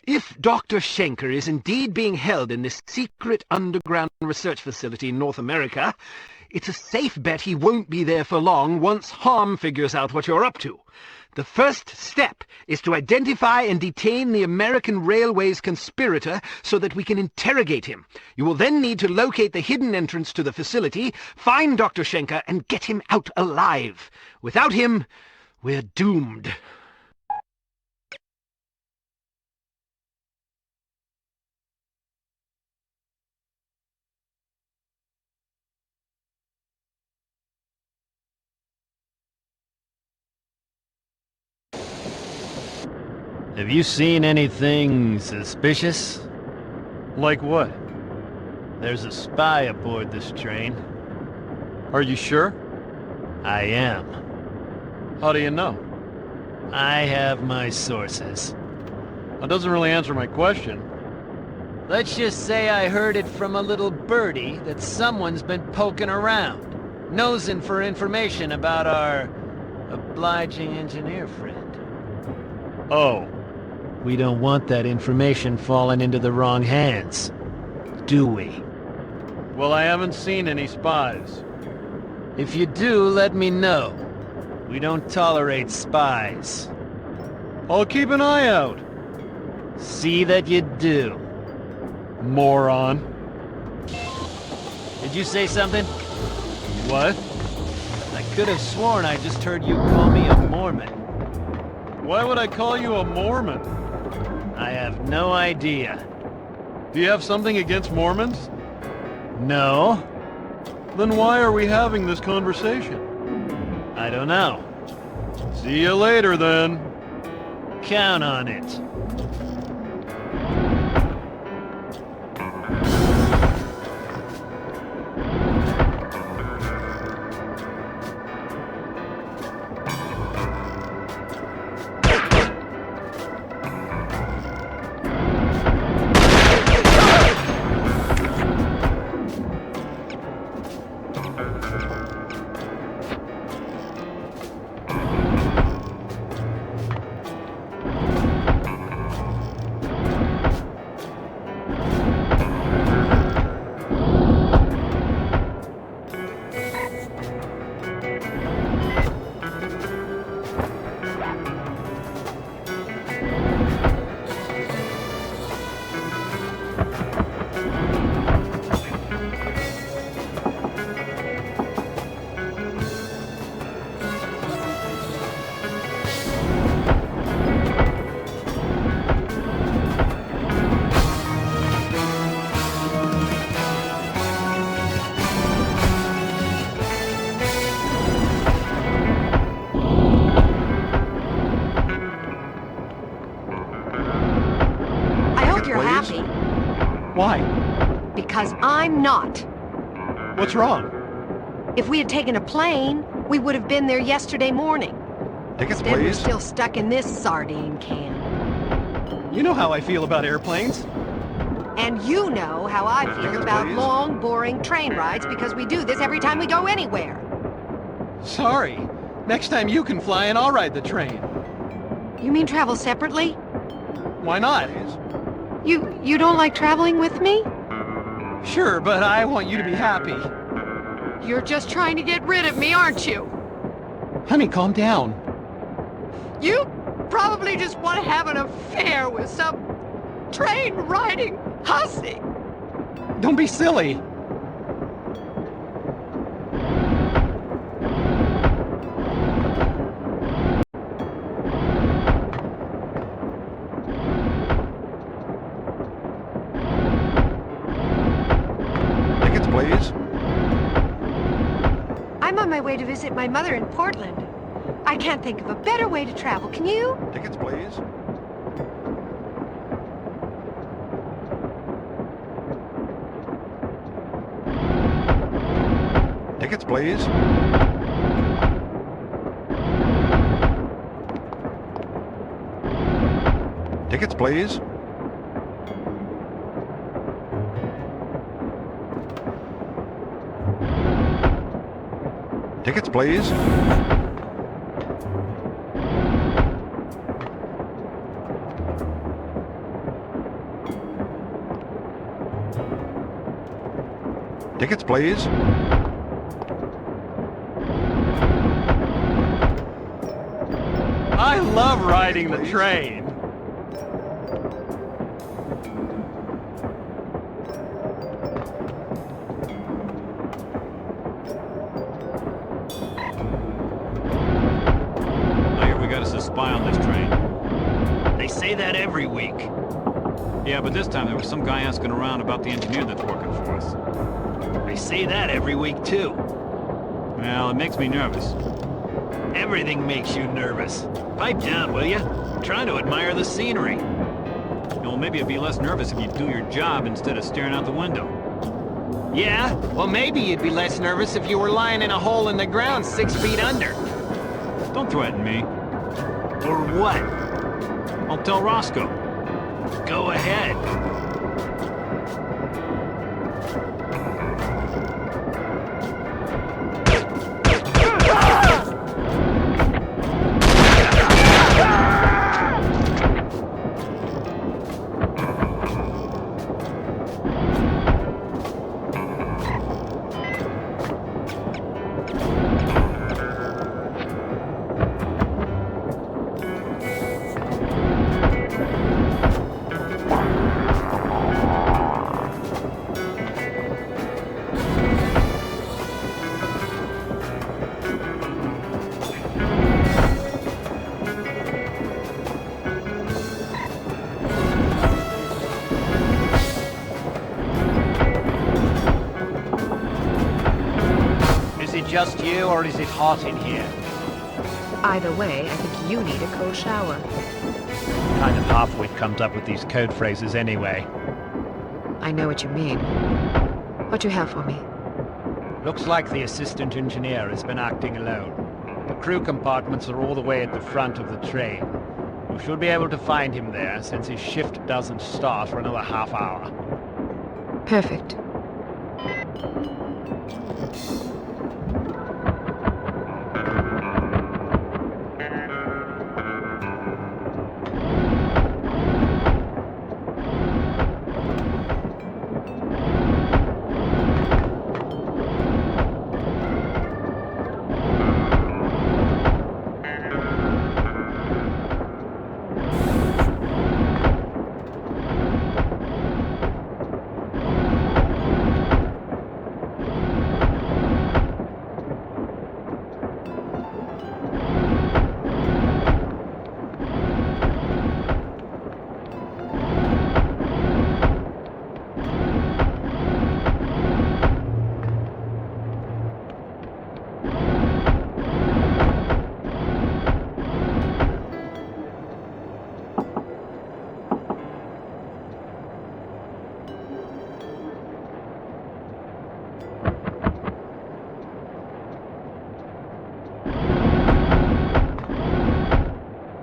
If Dr. Schenker is indeed being held in this secret underground research facility in North America, it's a safe bet he won't be there for long once Harm figures out what you're up to. The first step is to identify and detain the American Railways conspirator so that we can interrogate him. You will then need to locate the hidden entrance to the facility, find Dr. Schenker, and get him out alive. Without him, we're doomed. Have you seen anything suspicious? Like what? There's a spy aboard this train. Are you sure? I am. How do you know? I have my sources. That doesn't really answer my question. Let's just say I heard it from a little birdie that someone's been poking around, nosing for information about our obliging engineer friend. Oh. We don't want that information falling into the wrong hands, do we? Well, I haven't seen any spies. If you do, let me know. We don't tolerate spies. I'll keep an eye out. See that you do. Moron. Did you say something? What? I could have sworn I just heard you call me a Mormon. Why would I call you a Mormon? I have no idea. Do you have something against Mormons? No? Then why are we having this conversation? I don't know. See you later, then. Count on it. Why? Because I'm not. What's wrong? If we had taken a plane, we would have been there yesterday morning. Tickets, Instead, we're please. still stuck in this sardine can. You know how I feel about airplanes. And you know how I feel Tickets, about please. long, boring train rides because we do this every time we go anywhere. Sorry. Next time you can fly and I'll ride the train. You mean travel separately? Why not? You don't like traveling with me? Sure, but I want you to be happy. You're just trying to get rid of me, aren't you? Honey, calm down. You probably just want to have an affair with some train-riding hussy. Don't be silly. Tickets, please. I'm on my way to visit my mother in Portland. I can't think of a better way to travel, can you? Tickets, please. Tickets, please. Tickets, please. Tickets, please. Tickets, please. I love riding the train. I hear we got us a spy on this train. They say that every week. Yeah, but this time there was some guy asking around about the engineer that's working for us. They say that every week, too. Well, it makes me nervous. Everything makes you nervous. Pipe down, will you? Trying to admire the scenery. Well, maybe I'd be less nervous if you'd do your job instead of staring out the window. Yeah? Well, maybe you'd be less nervous if you were lying in a hole in the ground 6 feet under. Don't threaten me. Or what? I'll tell Roscoe. Go ahead. Is it just you, or is it hot in here? Either way, I think you need a cold shower. Kind of half-wit comes up with these code phrases anyway. I know what you mean. What you have for me? Looks like the assistant engineer has been acting alone. The crew compartments are all the way at the front of the train. You should be able to find him there, since his shift doesn't start for another half hour. Perfect.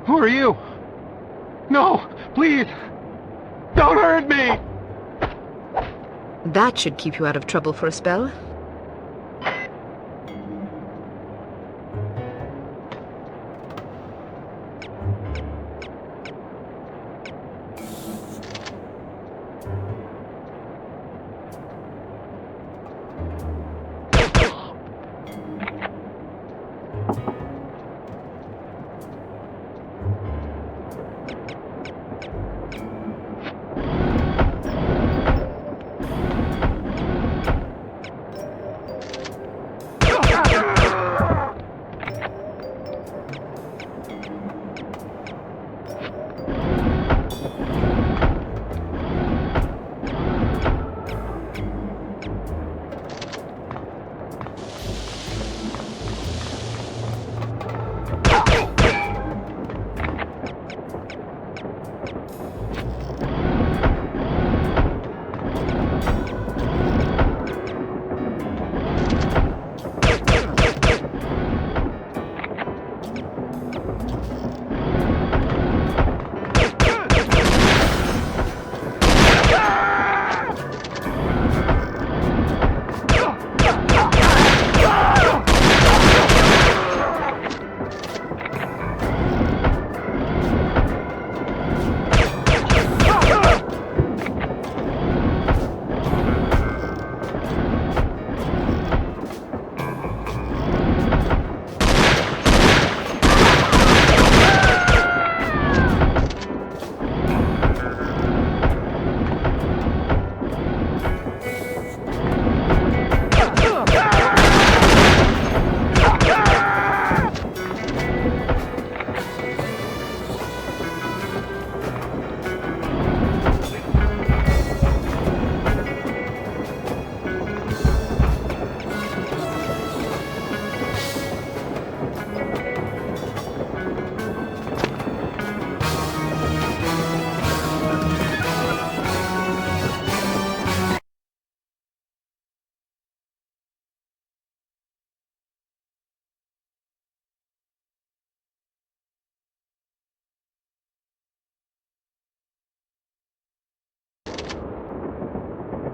Who are you? No, please, don't hurt me! That should keep you out of trouble for a spell.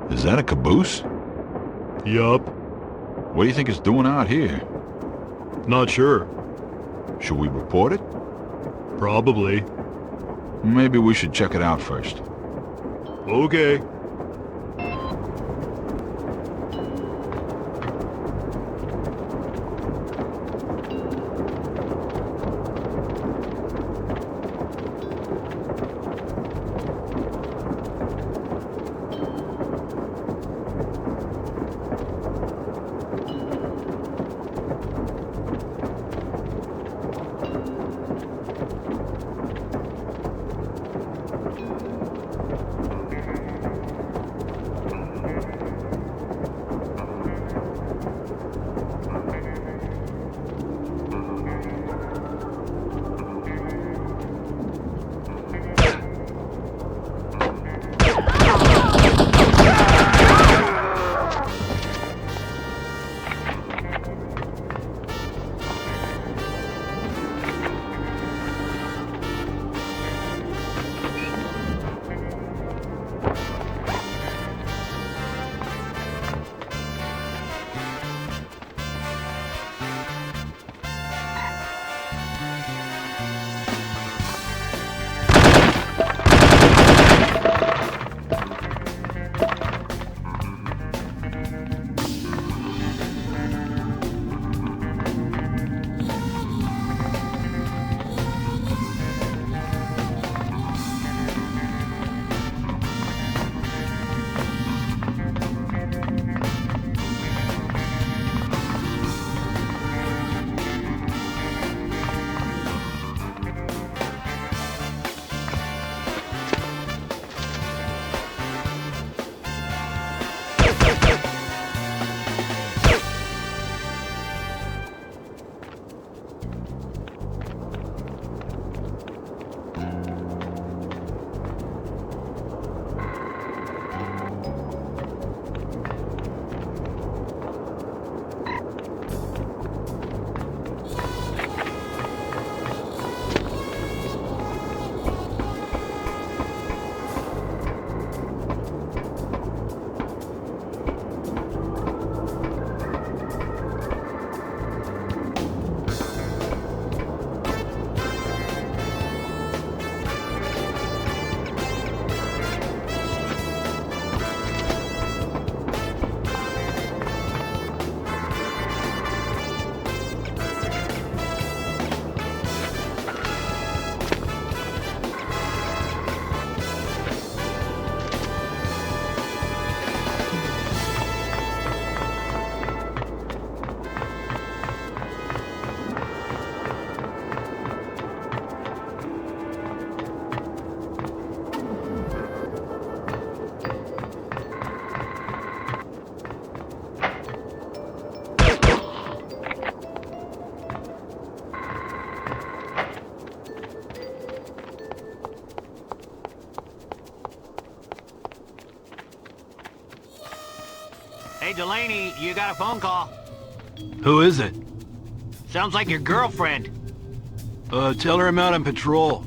Is that a caboose? Yup. What do you think it's doing out here? Not sure. Should we report it? Probably. Maybe we should check it out first. Okay. Hey, Delaney, you got a phone call. Who is it? Sounds like your girlfriend. Tell her I'm out on patrol.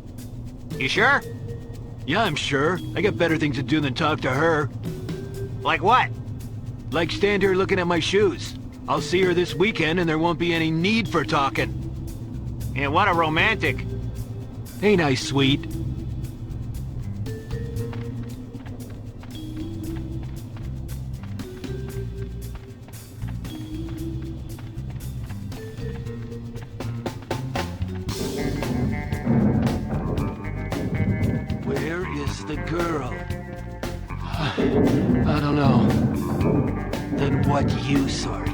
You sure? Yeah, I'm sure. I got better things to do than talk to her. Like what? Like stand here looking at my shoes. I'll see her this weekend and there won't be any need for talking. Yeah, what a romantic. Ain't I sweet? Where is the girl? I don't know. Then what use are you?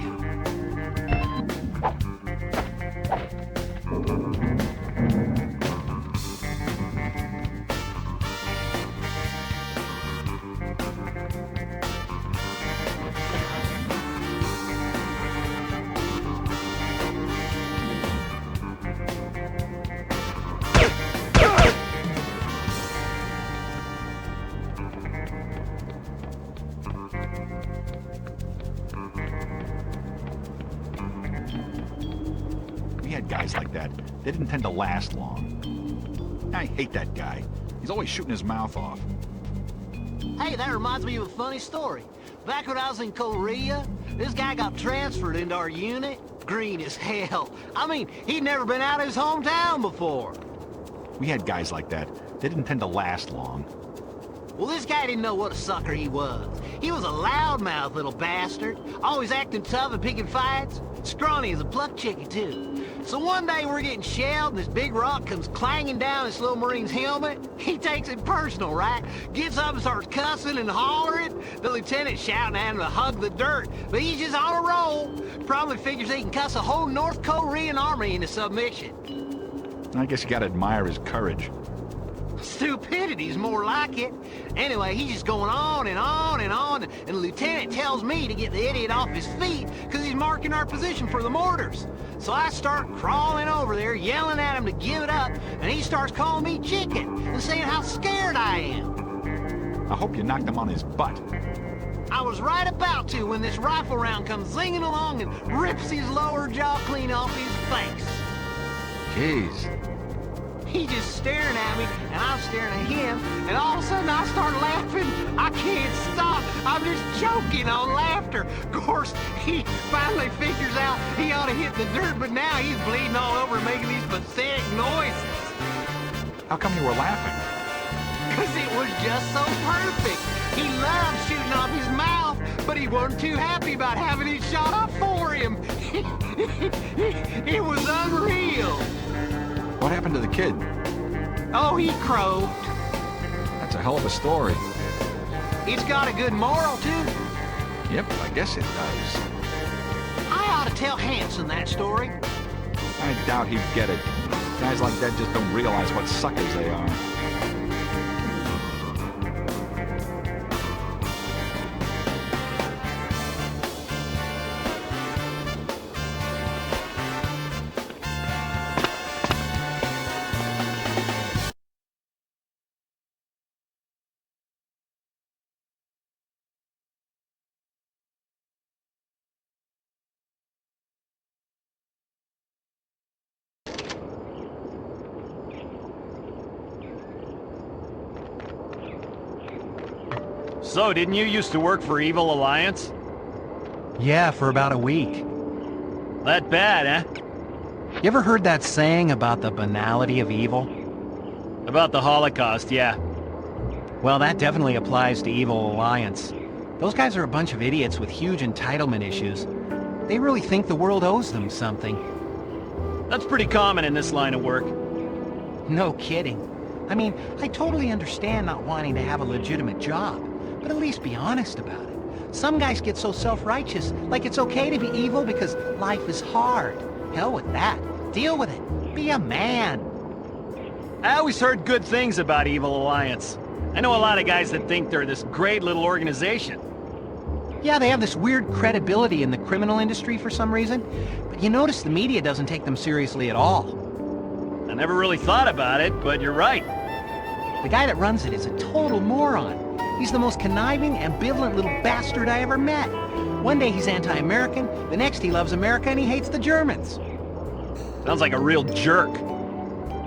We had guys like that. They didn't tend to last long. I hate that guy. He's always shooting his mouth off. Hey, that reminds me of a funny story. Back when I was in Korea, this guy got transferred into our unit. Green as hell. I mean, he'd never been out of his hometown before. We had guys like that. They didn't tend to last long. Well, this guy didn't know what a sucker he was. He was a loudmouth little bastard, always acting tough and picking fights. Scrawny as a pluck chicken, too. So one day we're getting shelled and this big rock comes clanging down this little Marine's helmet. He takes it personal, right? Gets up and starts cussing and hollering. The lieutenant shouting at him to hug the dirt. But he's just on a roll. Probably figures he can cuss a whole North Korean army into submission. I guess you gotta admire his courage. Stupidity's more like it. Anyway, he's just going on and on and on, and the lieutenant tells me to get the idiot off his feet because he's marking our position for the mortars. So I start crawling over there, yelling at him to give it up, and he starts calling me chicken and saying how scared I am. I hope you knocked him on his butt. I was right about to when this rifle round comes zinging along and rips his lower jaw clean off his face. Jeez. He's just staring at me, and I'm staring at him, and all of a sudden I start laughing. I can't stop. I'm just choking on laughter. Of course, he finally figures out he ought to hit the dirt, but now he's bleeding all over and making these pathetic noises. How come you were laughing? Because it was just so perfect. He loved shooting off his mouth, but he wasn't too happy about having it shot off for him. It was unreal. What happened to the kid? Oh, he croaked. That's a hell of a story. It's got a good moral, too. Yep, I guess it does. I ought to tell Hanson that story. I doubt he'd get it. Guys like that just don't realize what suckers they are. So, didn't you used to work for Evil Alliance? Yeah, for about a week. That bad, eh? You ever heard that saying about the banality of evil? About the Holocaust, yeah. Well, that definitely applies to Evil Alliance. Those guys are a bunch of idiots with huge entitlement issues. They really think the world owes them something. That's pretty common in this line of work. No kidding. I mean, I totally understand not wanting to have a legitimate job, but at least be honest about it. Some guys get so self-righteous, like it's okay to be evil because life is hard. Hell with that. Deal with it. Be a man. I always heard good things about Evil Alliance. I know a lot of guys that think they're this great little organization. Yeah, they have this weird credibility in the criminal industry for some reason, but you notice the media doesn't take them seriously at all. I never really thought about it, but you're right. The guy that runs it is a total moron. He's the most conniving, ambivalent little bastard I ever met. One day he's anti-American, the next he loves America and he hates the Germans. Sounds like a real jerk.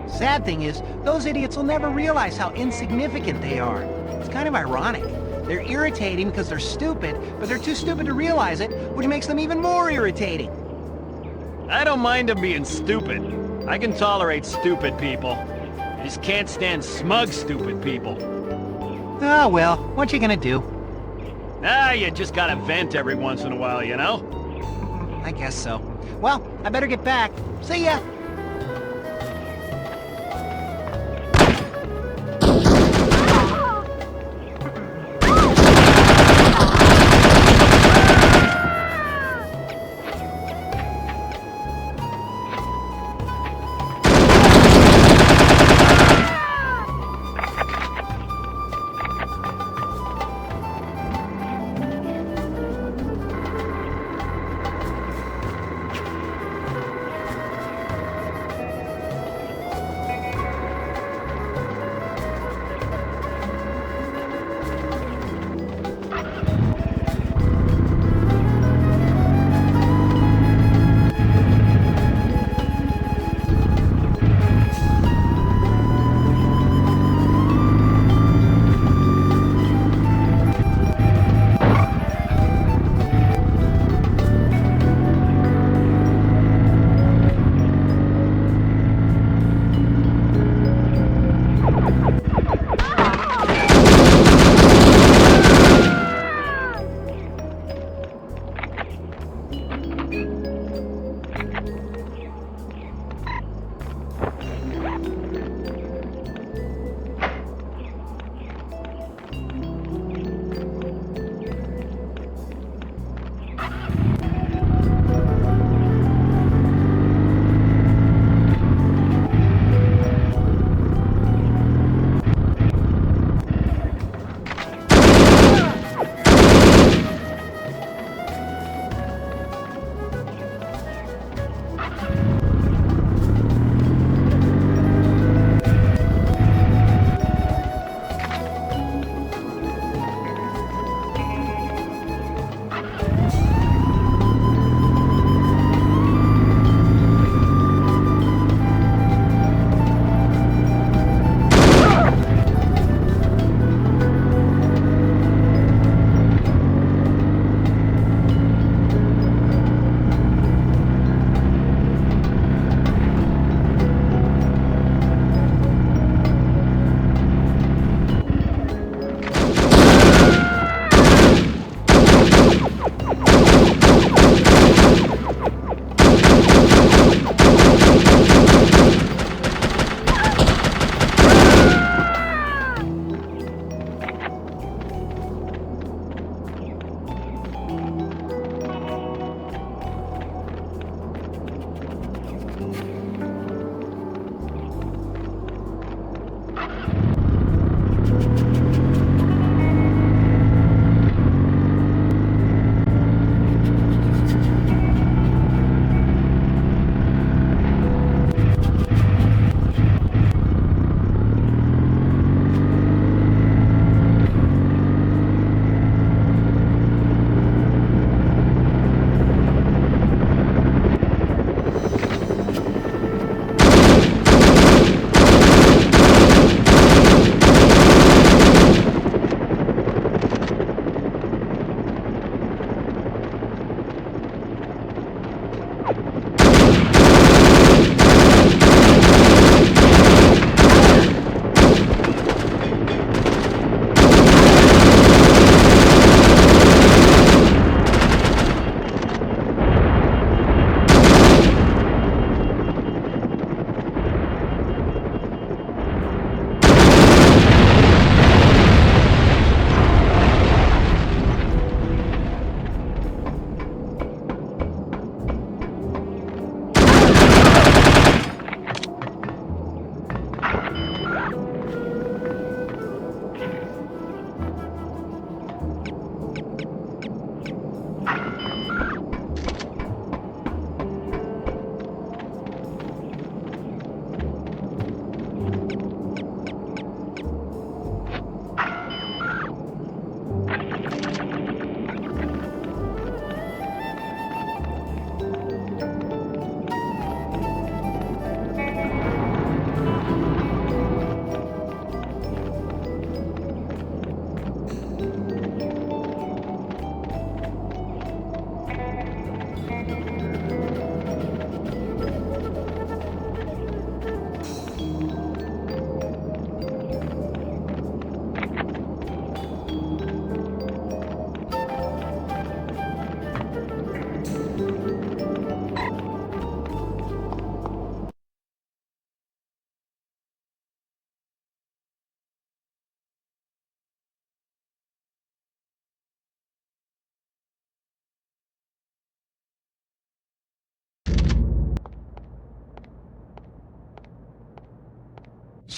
Sad thing is, those idiots will never realize how insignificant they are. It's kind of ironic. They're irritating because they're stupid, but they're too stupid to realize it, which makes them even more irritating. I don't mind them being stupid. I can tolerate stupid people. I just can't stand smug, stupid people. Oh well, what you gonna do? You just gotta vent every once in a while, you know? I guess so. Well, I better get back. See ya!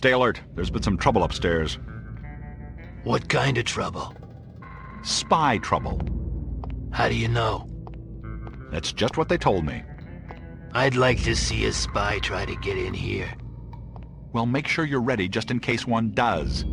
Stay alert. There's been some trouble upstairs. What kind of trouble? Spy trouble. How do you know? That's just what they told me. I'd like to see a spy try to get in here. Well, make sure you're ready just in case one does.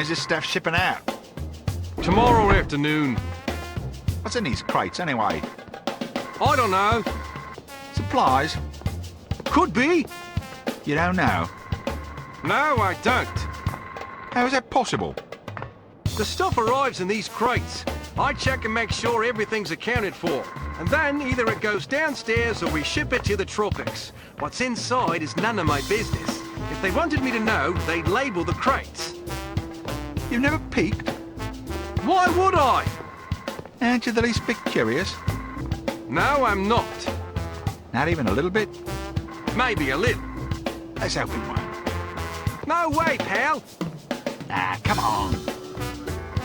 When's this stuff shipping out? Tomorrow afternoon. What's in these crates, anyway? I don't know. Supplies? Could be. You don't know? No, I don't. How is that possible? The stuff arrives in these crates. I check and make sure everything's accounted for. And then either it goes downstairs or we ship it to the tropics. What's inside is none of my business. If they wanted me to know, they'd label the crates. You've never peeked? Why would I? Aren't you the least bit curious? No, I'm not. Not even a little bit? Maybe a little. Let's hope it won't. No way, pal. Ah, come on.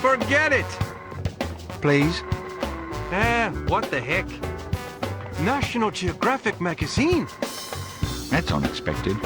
Forget it. Please? Ah, what the heck? National Geographic magazine. That's unexpected.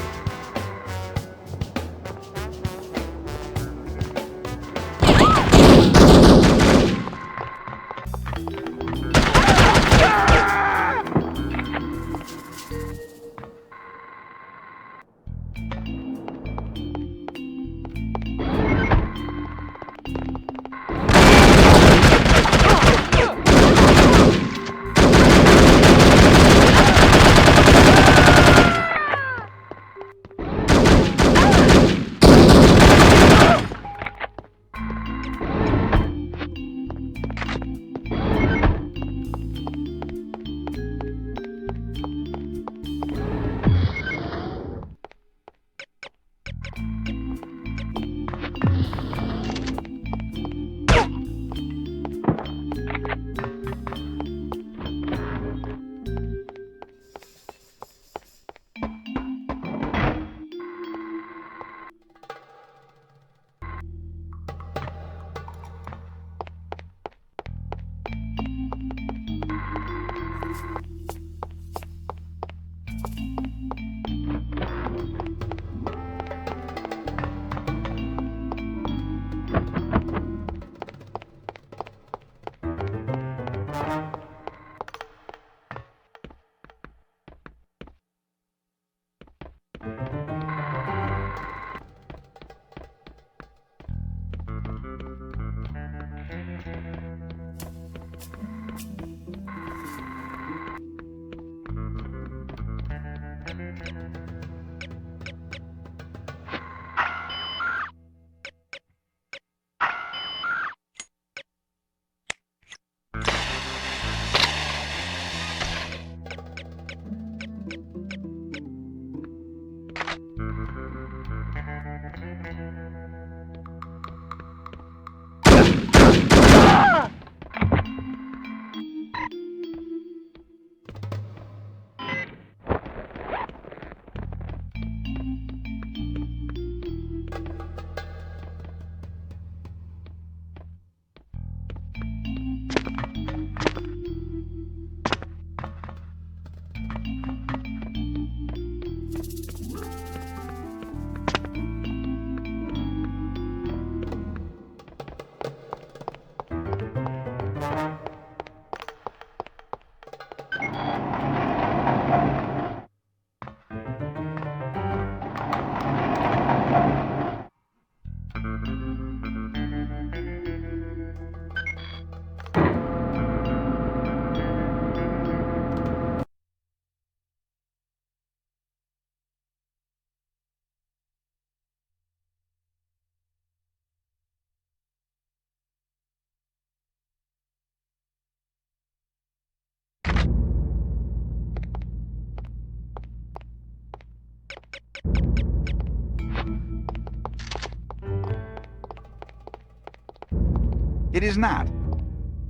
It is not.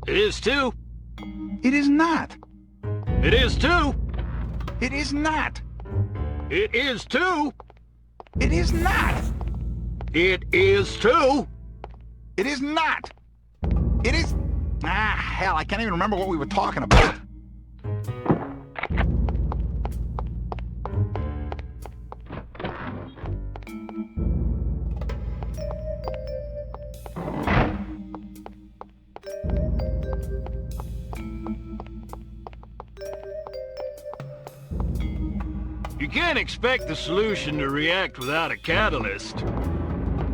It is too. It is not. It is too. It is not. It is too. It is not. It is too. It is not. It is... Ah, hell, I can't even remember what we were talking about. You can't expect the solution to react without a catalyst.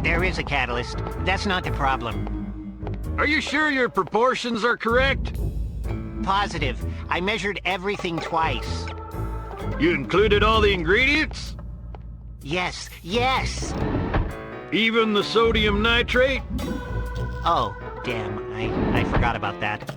There is a catalyst. That's not the problem. Are you sure your proportions are correct? Positive. I measured everything twice. You included all the ingredients? Yes, yes! Even the sodium nitrate? Oh, damn. I forgot about that.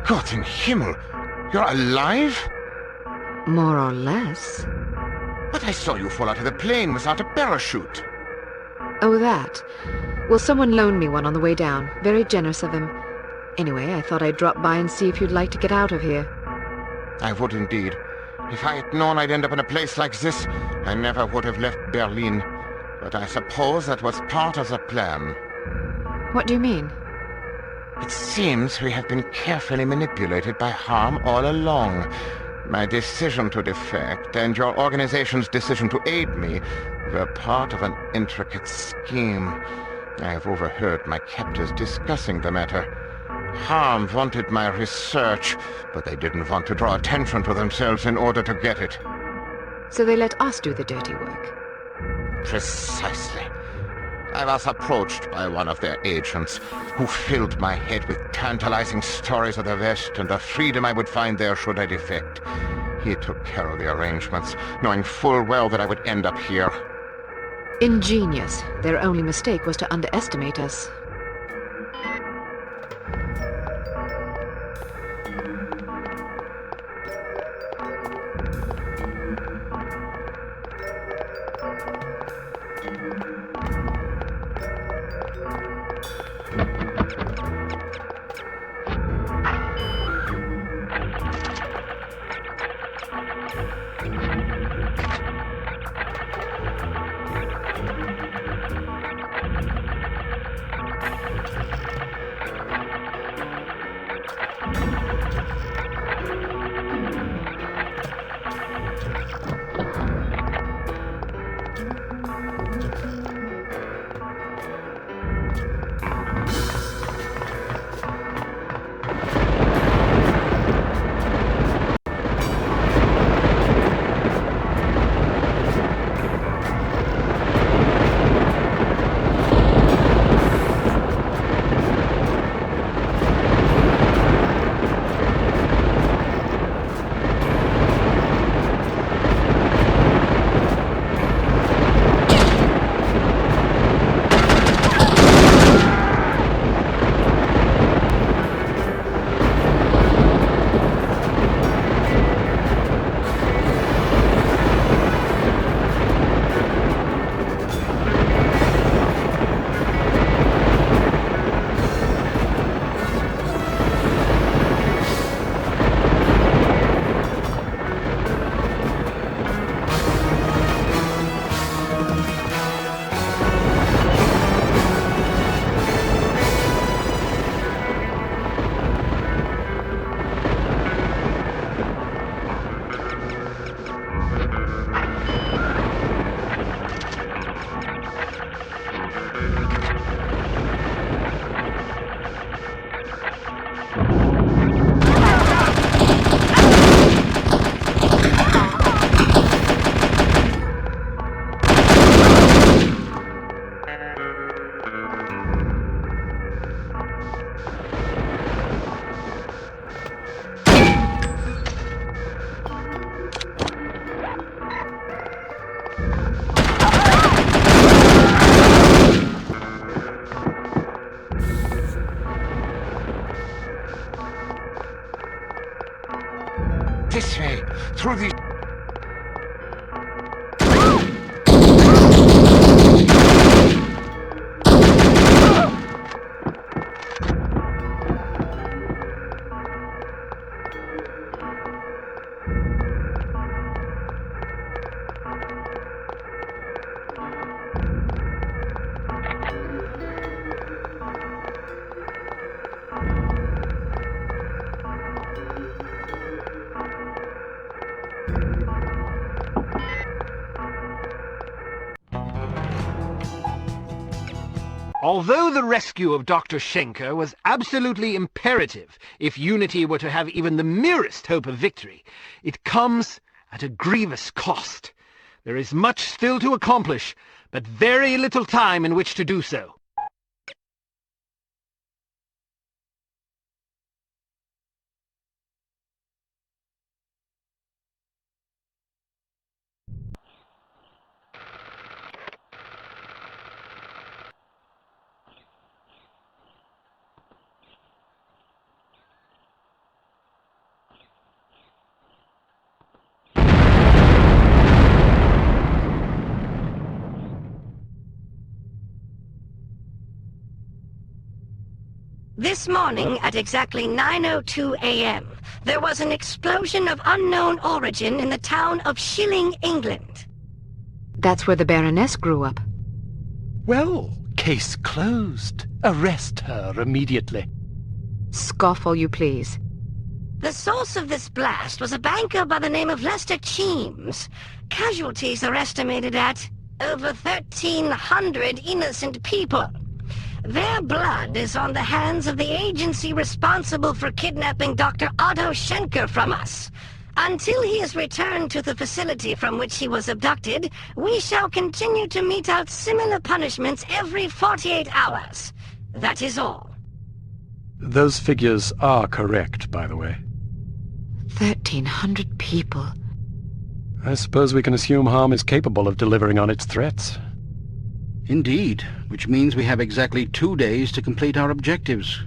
Gott in Himmel! You're alive? More or less. But I saw you fall out of the plane without a parachute. Oh, that. Well, someone loaned me one on the way down. Very generous of him. Anyway, I thought I'd drop by and see if you'd like to get out of here. I would indeed. If I had known I'd end up in a place like this, I never would have left Berlin. But I suppose that was part of the plan. What do you mean? It seems we have been carefully manipulated by Harm all along. My decision to defect and your organization's decision to aid me were part of an intricate scheme. I have overheard my captors discussing the matter. Harm wanted my research, but they didn't want to draw attention to themselves in order to get it. So they let us do the dirty work. Precisely. I was approached by one of their agents, who filled my head with tantalizing stories of the West and the freedom I would find there should I defect. He took care of the arrangements, knowing full well that I would end up here. Ingenious. Their only mistake was to underestimate us. This way, through these... Although the rescue of Dr. Schenker was absolutely imperative if Unity were to have even the merest hope of victory, it comes at a grievous cost. There is much still to accomplish, but very little time in which to do so. This morning at exactly 9:02 a.m., there was an explosion of unknown origin in the town of Shilling, England. That's where the Baroness grew up. Well, case closed. Arrest her immediately. Scoff all you please. The source of this blast was a banker by the name of Lester Cheems. Casualties are estimated at over 1,300 innocent people. Their blood is on the hands of the agency responsible for kidnapping Dr. Otto Schenker from us. Until he is returned to the facility from which he was abducted, we shall continue to mete out similar punishments every 48 hours. That is all. Those figures are correct, by the way. 1,300 people. I suppose we can assume Harm is capable of delivering on its threats. Indeed, which means we have exactly 2 days to complete our objectives.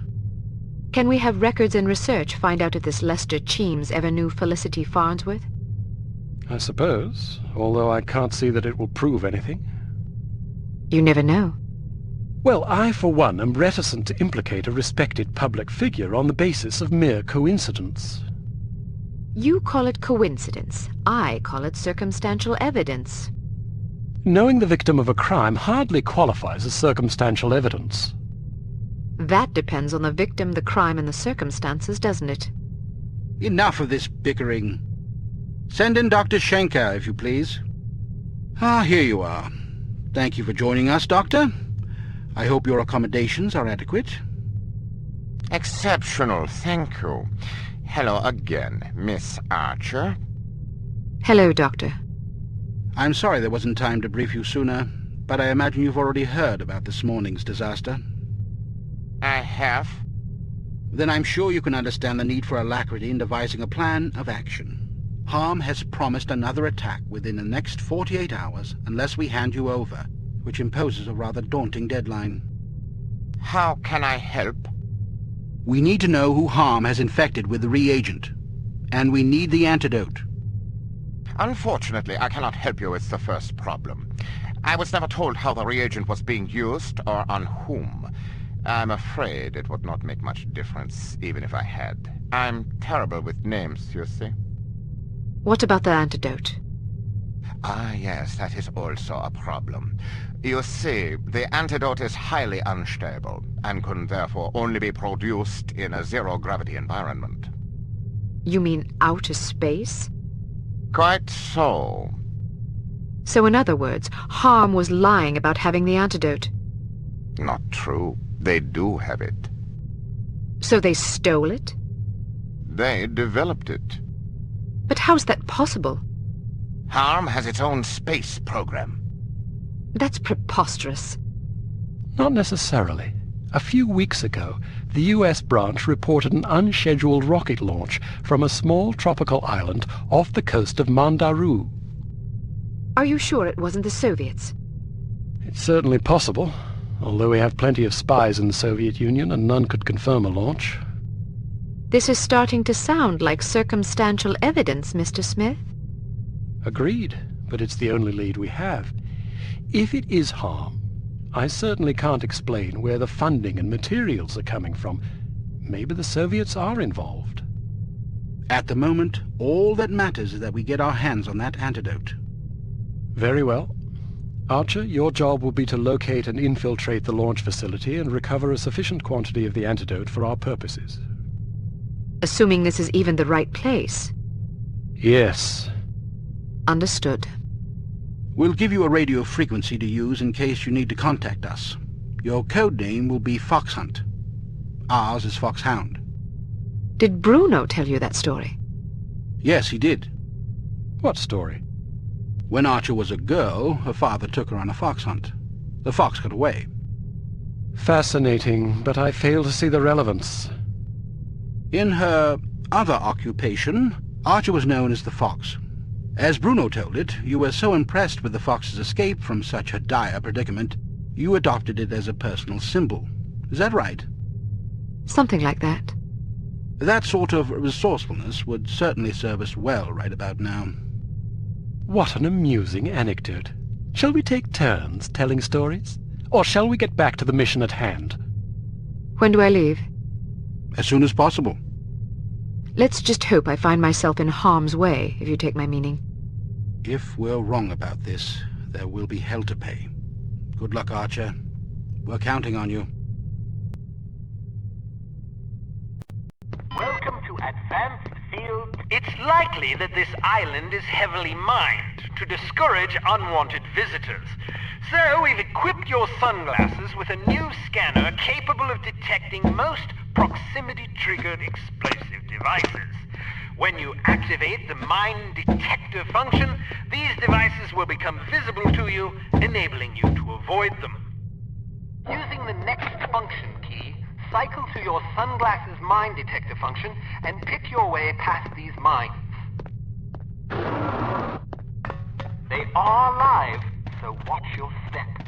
Can we have records and research find out if this Lester Cheems ever knew Felicity Farnsworth? I suppose, although I can't see that it will prove anything. You never know. Well, I, for one, am reticent to implicate a respected public figure on the basis of mere coincidence. You call it coincidence. I call it circumstantial evidence. Knowing the victim of a crime hardly qualifies as circumstantial evidence. That depends on the victim, the crime, and the circumstances, doesn't it? Enough of this bickering. Send in Dr. Schenker, if you please. Ah, here you are. Thank you for joining us, Doctor. I hope your accommodations are adequate. Exceptional, thank you. Hello again, Miss Archer. Hello, Doctor. I'm sorry there wasn't time to brief you sooner, but I imagine you've already heard about this morning's disaster. I have. Then I'm sure you can understand the need for alacrity in devising a plan of action. Harm has promised another attack within the next 48 hours unless we hand you over, which imposes a rather daunting deadline. How can I help? We need to know who Harm has infected with the reagent, and we need the antidote. Unfortunately, I cannot help you with the first problem. I was never told how the reagent was being used or on whom. I'm afraid it would not make much difference, even if I had. I'm terrible with names, you see. What about the antidote? Ah, yes, that is also a problem. You see, the antidote is highly unstable, and can therefore only be produced in a zero-gravity environment. You mean outer space? Quite so. So in other words, Harm was lying about having the antidote. Not true. They do have it. So they stole it? They developed it. But how's that possible? Harm has its own space program. That's preposterous. Not necessarily. A few weeks ago, the U.S. branch reported an unscheduled rocket launch from a small tropical island off the coast of Mandaru. Are you sure it wasn't the Soviets? It's certainly possible, although we have plenty of spies in the Soviet Union and none could confirm a launch. This is starting to sound like circumstantial evidence, Mr. Smith. Agreed, but it's the only lead we have. If it is harm, I certainly can't explain where the funding and materials are coming from. Maybe the Soviets are involved. At the moment, all that matters is that we get our hands on that antidote. Very well. Archer, your job will be to locate and infiltrate the launch facility and recover a sufficient quantity of the antidote for our purposes. Assuming this is even the right place. Yes. Understood. We'll give you a radio frequency to use in case you need to contact us. Your code name will be Foxhunt. Ours is Foxhound. Did Bruno tell you that story? Yes, he did. What story? When Archer was a girl, her father took her on a fox hunt. The fox got away. Fascinating, but I fail to see the relevance. In her other occupation, Archer was known as the Fox. As Bruno told it, you were so impressed with the fox's escape from such a dire predicament, you adopted it as a personal symbol. Is that right? Something like that. That sort of resourcefulness would certainly serve us well right about now. What an amusing anecdote. Shall we take turns telling stories? Or shall we get back to the mission at hand? When do I leave? As soon as possible. Let's just hope I find myself in harm's way, if you take my meaning. If we're wrong about this, there will be hell to pay. Good luck, Archer. We're counting on you. Welcome to Advanced Field. It's likely that this island is heavily mined to discourage unwanted visitors. So we've equipped your sunglasses with a new scanner capable of detecting most proximity-triggered explosive devices. When you activate the mine detector function, these devices will become visible to you, enabling you to avoid them. Using the next function key, cycle to your sunglasses mine detector function and pick your way past these mines. They are live, so watch your step.